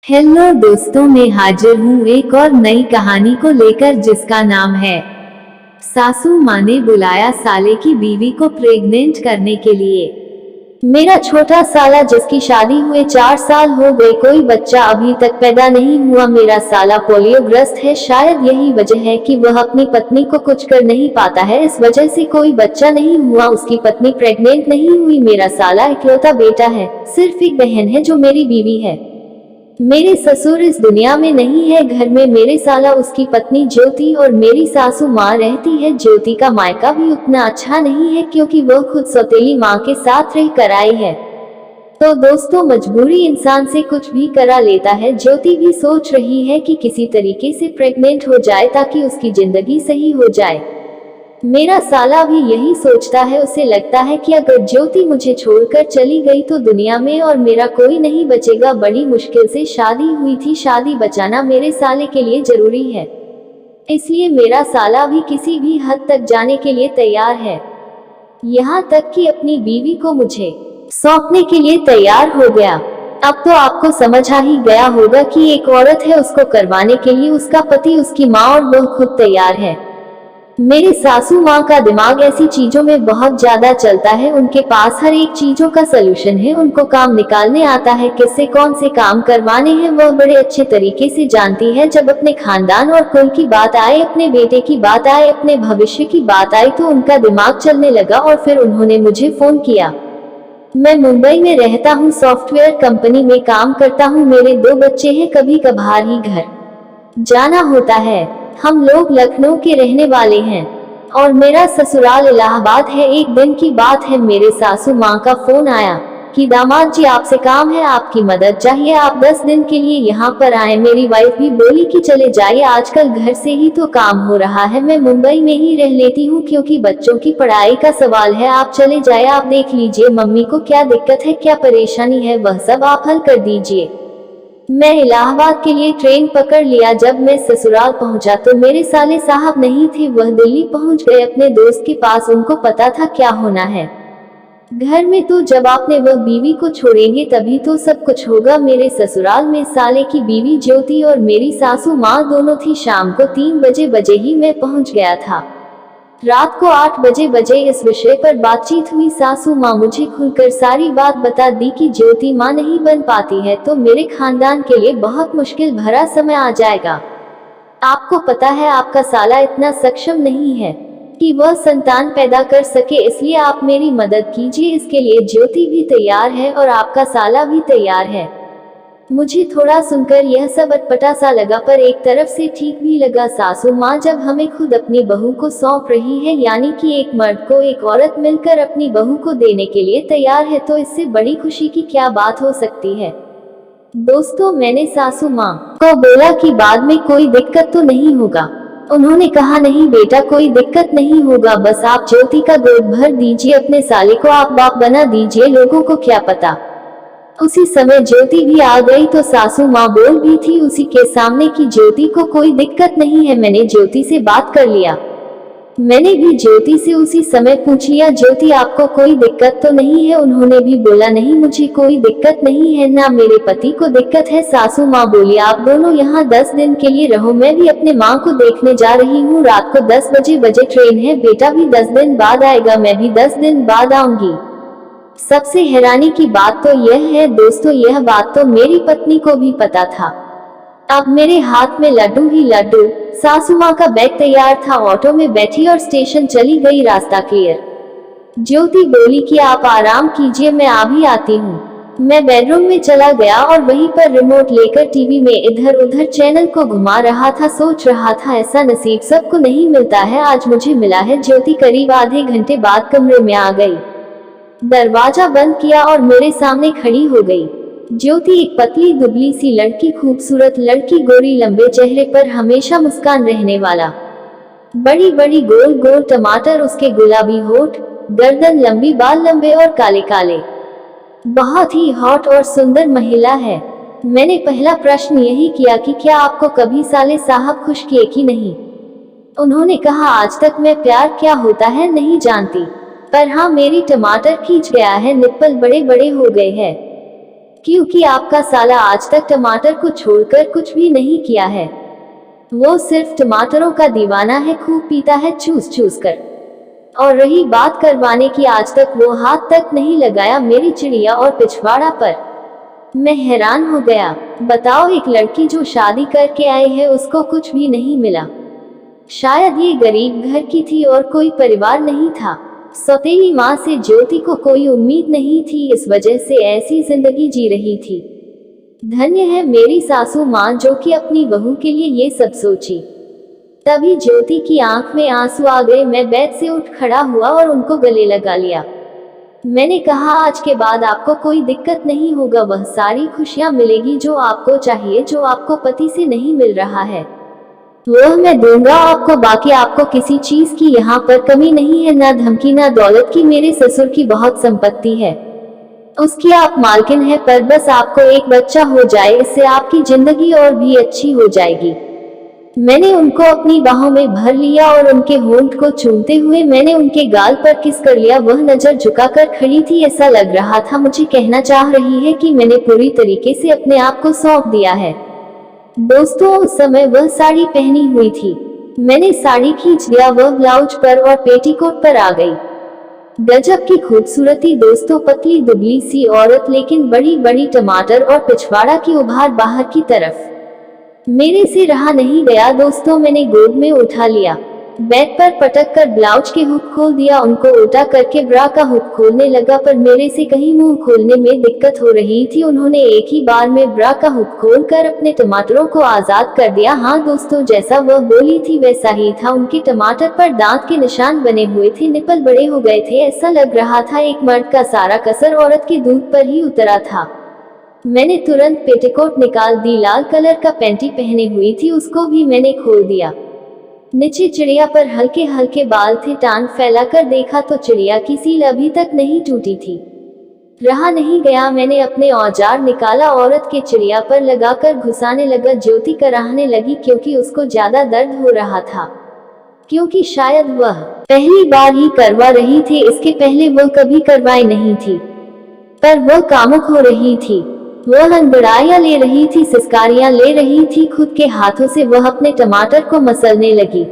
Hello दोस्तों, मैं हाजिर हूँ एक और नई कहानी को लेकर जिसका नाम है सासू माँ ने बुलाया साले की बीवी को प्रेग्नेंट करने के लिए। मेरा छोटा साला जिसकी शादी हुए 4 साल हो गए, कोई बच्चा अभी तक पैदा नहीं हुआ। मेरा साला पोलियोग्रस्त है। शायद यही वजह है कि वह अपनी पत्नी को कुछ कर नहीं पाता है, इस वजह से कोई बच्चा नहीं हुआ। उसकी पत्नी प्रेग्नेंट नहीं हुई। मेरा साला इकलौता बेटा है। सिर्फ एक बहन है जो मेरी बीवी है। मेरे ससुर इस दुनिया में नहीं है। घर में मेरे साला, उसकी पत्नी ज्योति और मेरी सासू माँ रहती है। ज्योति का मायका भी उतना अच्छा नहीं है क्योंकि वह खुद सौतेली माँ के साथ रह कर आई है। तो दोस्तों, मजबूरी इंसान से कुछ भी करा लेता है। ज्योति भी सोच रही है कि किसी तरीके से प्रेग्नेंट हो जाए ताकि उसकी जिंदगी सही हो जाए। मेरा साला भी यही सोचता है। उसे लगता है कि अगर ज्योति मुझे छोड़कर चली गई तो दुनिया में और मेरा कोई नहीं बचेगा। बड़ी मुश्किल से शादी हुई थी। शादी बचाना मेरे साले के लिए जरूरी है, इसलिए मेरा साला भी किसी भी हद तक जाने के लिए तैयार है। यहाँ तक कि अपनी बीवी को मुझे सौंपने के लिए तैयार हो गया। अब तो आपको समझ आ ही गया होगा कि एक औरत है, उसको करवाने के लिए उसका पति, उसकी माँ और वह खुद तैयार है। मेरी सासू माँ का दिमाग ऐसी चीजों में बहुत ज्यादा चलता है। उनके पास हर एक चीजों का सलूशन है। उनको काम निकालने आता है, किससे कौन से काम करवाने हैं वह बड़े अच्छे तरीके से जानती है। जब अपने खानदान और कुल की बात आए, अपने बेटे की बात आए, अपने भविष्य की बात आई तो उनका दिमाग चलने लगा और फिर उन्होंने मुझे फोन किया। मैं मुंबई में रहता हूँ, सॉफ्टवेयर कंपनी में काम करता हूँ। मेरे 2 बच्चे हैं, कभी कभार ही घर जाना होता है। हम लोग लखनऊ के रहने वाले हैं और मेरा ससुराल इलाहाबाद है। एक दिन की बात है, मेरे सासू माँ का फोन आया कि दामाद जी, आपसे काम है, आपकी मदद चाहिए, आप 10 दिन के लिए यहाँ पर आए। मेरी वाइफ भी बोली कि चले जाइए, आजकल घर से ही तो काम हो रहा है। मैं मुंबई में ही रह लेती हूँ क्योंकि बच्चों की पढ़ाई का सवाल है। आप चले जाए, आप देख लीजिए मम्मी को क्या दिक्कत है, क्या परेशानी है, वह सब आप हल कर दीजिए। मैं इलाहाबाद के लिए ट्रेन पकड़ लिया। जब मैं ससुराल पहुंचा तो मेरे साले साहब नहीं थे। वह दिल्ली पहुंच गए अपने दोस्त के पास। उनको पता था क्या होना है घर में, तो जब आपने वह बीवी को छोड़ेंगे तभी तो सब कुछ होगा। मेरे ससुराल में साले की बीवी ज्योति और मेरी सासू माँ दोनों थी। शाम को 3 बजे ही मैं पहुंच गया था। रात को 8 बजे इस विषय पर बातचीत हुई। सासू माँ मुझे खुलकर सारी बात बता दी कि ज्योति माँ नहीं बन पाती है तो मेरे खानदान के लिए बहुत मुश्किल भरा समय आ जाएगा। आपको पता है आपका साला इतना सक्षम नहीं है कि वह संतान पैदा कर सके, इसलिए आप मेरी मदद कीजिए। इसके लिए ज्योति भी तैयार है और आपका साला भी तैयार है। मुझे थोड़ा सुनकर यह सब अटपटा सा लगा, पर एक तरफ से ठीक भी लगा। सासू माँ जब हमें खुद अपनी बहू को सौंप रही है, यानी कि एक मर्द को एक औरत मिलकर अपनी बहू को देने के लिए तैयार है, तो इससे बड़ी खुशी की क्या बात हो सकती है। दोस्तों, मैंने सासू माँ को बोला कि बाद में कोई दिक्कत तो नहीं होगा। उन्होंने कहा नहीं बेटा, कोई दिक्कत नहीं होगा, बस आप ज्योति का गोद भर दीजिए, अपने साले को आप बाप बना दीजिए, लोगों को क्या पता। उसी समय ज्योति भी आ गई तो सासू माँ बोल भी थी उसी के सामने कि ज्योति को कोई दिक्कत नहीं है। मैंने ज्योति से बात कर लिया। मैंने भी ज्योति से उसी समय पूछ लिया, ज्योति आपको कोई दिक्कत तो नहीं है। उन्होंने भी बोला नहीं, मुझे कोई दिक्कत नहीं है, ना मेरे पति को दिक्कत है। सासू माँ बोली आप दोनों यहाँ 10 दिन के लिए रहो, मैं भी अपने माँ को देखने जा रही हूँ। रात को 10 बजे ट्रेन है। बेटा भी 10 दिन बाद आएगा, मैं भी 10 दिन बाद आऊंगी। सबसे हैरानी की बात तो यह है दोस्तों, यह बात तो मेरी पत्नी को भी पता था। अब मेरे हाथ में लड्डू ही लड्डू। सासू माँ का बैग तैयार था, ऑटो में बैठी और स्टेशन चली गई। रास्ता क्लियर। ज्योति बोली कि आप आराम कीजिए, मैं अभी आती हूँ। मैं बेडरूम में चला गया और वहीं पर रिमोट लेकर टीवी में इधर उधर चैनल को घुमा रहा था। सोच रहा था ऐसा नसीब सबको नहीं मिलता है, आज मुझे मिला है। ज्योति करीब आधे घंटे बाद कमरे में आ गई, दरवाजा बंद किया और मेरे सामने खड़ी हो गई। ज्योति एक पतली दुबली सी लड़की, खूबसूरत लड़की, गोरी, लंबे चेहरे पर हमेशा मुस्कान रहने वाला, बड़ी बड़ी गोल गोल टमाटर, उसके गुलाबी होठ, गर्दन लंबी, बाल लंबे और काले काले, बहुत ही हॉट और सुंदर महिला है। मैंने पहला प्रश्न यही किया कि क्या आपको कभी साले साहब खुश किए कि नहीं। उन्होंने कहा आज तक मैं प्यार क्या होता है नहीं जानती, पर हाँ मेरी टमाटर खींच गया है, निप्पल बड़े बड़े हो गए हैं। क्योंकि आपका साला आज तक टमाटर को छोड़कर कुछ भी नहीं किया है। वो सिर्फ टमाटरों का दीवाना है, खूब पीता है चूस चूस कर। और रही बात करवाने की, आज तक वो हाथ तक नहीं लगाया मेरी चिड़िया और पिछवाड़ा पर। मैं हैरान हो गया। बताओ, एक लड़की जो शादी करके आई है उसको कुछ भी नहीं मिला। शायद ये गरीब घर की थी और कोई परिवार नहीं था। सौतेली माँ से ज्योति को कोई उम्मीद नहीं थी, इस वजह से ऐसी जिंदगी जी रही थी। धन्य है मेरी सासू माँ जो कि अपनी बहू के लिए ये सब सोची। तभी ज्योति की आंख में आंसू आ गए। मैं बेड से उठ खड़ा हुआ और उनको गले लगा लिया। मैंने कहा, आज के बाद आपको कोई दिक्कत नहीं होगा, वह सारी खुशियाँ मिलेगी जो आपको चाहिए, जो आपको पति से नहीं मिल रहा है वह मैं दूंगा आपको। बाकी आपको किसी चीज की यहाँ पर कमी नहीं है, ना धमकी ना दौलत की। मेरे ससुर की बहुत संपत्ति है, उसकी आप मालकिन है, पर बस आपको एक बच्चा हो जाए, इससे आपकी जिंदगी और भी अच्छी हो जाएगी। मैंने उनको अपनी बाहों में भर लिया और उनके होंठ को चूमते हुए मैंने उनके गाल पर किस कर लिया। वह नजर झुकाकर खड़ी थी, ऐसा लग रहा था मुझे कहना चाह रही है कि मैंने पूरी तरीके से अपने आप को सौंप दिया है। दोस्तों, उस समय वह साड़ी पहनी हुई थी। मैंने साड़ी खींच दिया, वह ब्लाउज पर और पेटीकोट पर आ गई। गजब की खूबसूरती दोस्तों, पतली दुबली सी औरत, लेकिन बड़ी बड़ी टमाटर और पिछवाड़ा की उभार बाहर की तरफ। मेरे से रहा नहीं गया दोस्तों, मैंने गोद में उठा लिया, बेड पर पटक कर ब्लाउज के हुक खोल दिया, उनको उल्टा करके ब्रा का हुक खोलने लगा, पर मेरे से कहीं मुंह खोलने में दिक्कत हो रही थी। उन्होंने एक ही बार में ब्रा का हुक खोलकर अपने टमाटरों को आजाद कर दिया। हाँ दोस्तों, जैसा वह बोली थी वैसा ही था। उनके टमाटर पर दांत के निशान बने हुए थे, निपल बड़े हो गए थे। ऐसा लग रहा था एक मर्द का सारा कसर औरत के दूध पर ही उतरा था। मैंने तुरंत पेटीकोट निकाल दी। लाल कलर का पैंटी पहने हुई थी, उसको भी मैंने खोल दिया। नीचे चिड़िया पर हल्के हल्के बाल थे। टांग फैलाकर देखा तो चिड़िया की सील अभी तक नहीं टूटी थी। रहा नहीं गया, मैंने अपने औजार निकाला, औरत के चिड़िया पर लगाकर घुसाने लगा। ज्योति कराहने लगी क्योंकि उसको ज्यादा दर्द हो रहा था, क्योंकि शायद वह पहली बार ही करवा रही थी, इसके पहले वह कभी करवाई नहीं थी। पर वह कामुक हो रही थी, वह अंगड़ाइयां ले रही थी, सिसकारियां ले रही थी। खुद के हाथों से वह अपने टमाटर को मसलने लगी।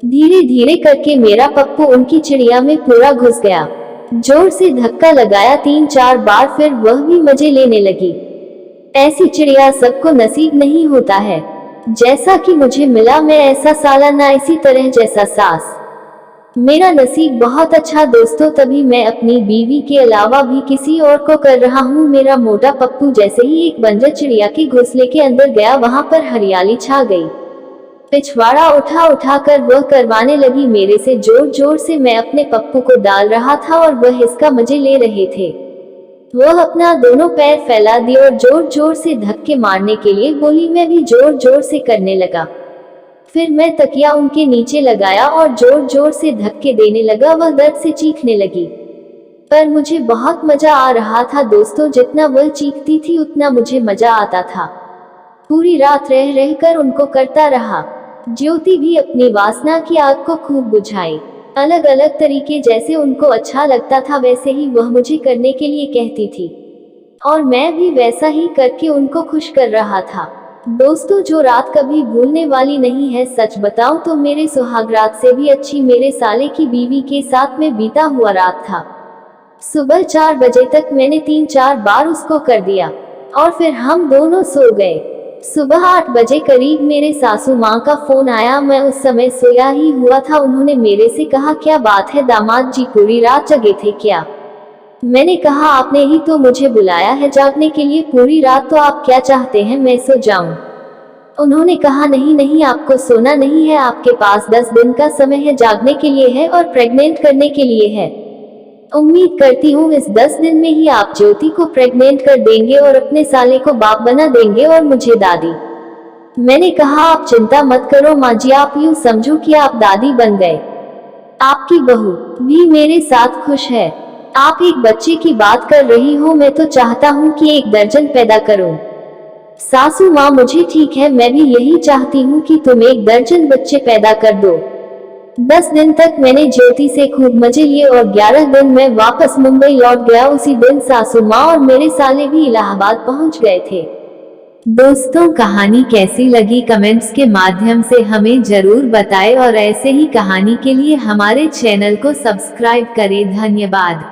धीरे धीरे करके मेरा पप्पू उनकी चिड़िया में पूरा घुस गया। जोर से धक्का लगाया 3-4 बार, फिर वह भी मजे लेने लगी। ऐसी चिड़िया सबको नसीब नहीं होता है, जैसा कि मुझे मिला। मैं ऐसा साला, ना इसी तरह जैसा सास। मेरा नसीब बहुत अच्छा दोस्तों। तभी मैं अपनी बीवी के अलावा भी किसी और को कर रहा हूँ। मेरा मोटा पप्पू जैसे ही एक बंजर चिड़िया के घोंसले के अंदर गया, वहां पर हरियाली छा गई। पिछवाड़ा उठा उठा कर वह करवाने लगी मेरे से। जोर जोर से मैं अपने पप्पू को डाल रहा था और वह इसका मजे ले रहे थे। वह अपना दोनों पैर फैला दिए और जोर जोर से धक्के मारने के लिए बोली। मैं भी जोर जोर से करने लगा। फिर मैं तकिया उनके नीचे लगाया और जोर जोर से धक्के देने लगा। वह दर्द से चीखने लगी, पर मुझे बहुत मजा आ रहा था दोस्तों। जितना वह चीखती थी उतना मुझे मजा आता था। पूरी रात रह रहकर उनको करता रहा। ज्योति भी अपनी वासना की आग को खूब बुझाई, अलग अलग तरीके, जैसे उनको अच्छा लगता था वैसे ही वह मुझे करने के लिए कहती थी, और मैं भी वैसा ही करके उनको खुश कर रहा था। दोस्तों, जो रात कभी भूलने वाली नहीं है, सच बताऊं तो मेरे सुहागरात से भी अच्छी मेरे साले की बीवी के साथ में बीता हुआ रात था। सुबह 4 बजे तक मैंने 3-4 बार उसको कर दिया और फिर हम दोनों सो गए। सुबह 8 बजे करीब मेरे सासू माँ का फोन आया। मैं उस समय सोया ही हुआ था। उन्होंने मेरे से कहा, क्या बात है दामाद जी, पूरी रात जगे थे क्या? मैंने कहा, आपने ही तो मुझे बुलाया है जागने के लिए पूरी रात, तो आप क्या चाहते हैं मैं सो जाऊं? उन्होंने कहा, नहीं नहीं, आपको सोना नहीं है, आपके पास 10 दिन का समय है, जागने के लिए है और प्रेग्नेंट करने के लिए है। उम्मीद करती हूँ इस 10 दिन में ही आप ज्योति को प्रेग्नेंट कर देंगे और अपने साले को बाप बना देंगे और मुझे दादी। मैंने कहा, आप चिंता मत करो माँ जी, आप यूं समझो कि आप दादी बन गए। आपकी बहू भी मेरे साथ खुश है। आप एक बच्चे की बात कर रही हो, मैं तो चाहता हूँ कि 1 दर्जन पैदा करूँ। सासू माँ, मुझे ठीक है, मैं भी यही चाहती हूँ कि तुम 1 दर्जन बच्चे पैदा कर दो। 10 दिन तक मैंने ज्योति से खूब मजे लिए और 11 दिन मैं वापस मुंबई लौट गया। उसी दिन सासू माँ और मेरे साले भी इलाहाबाद पहुंच गए थे। दोस्तों, कहानी कैसी लगी कमेंट्स के माध्यम से हमें जरूर बताएं और ऐसे ही कहानी के लिए हमारे चैनल को सब्सक्राइब करें। धन्यवाद।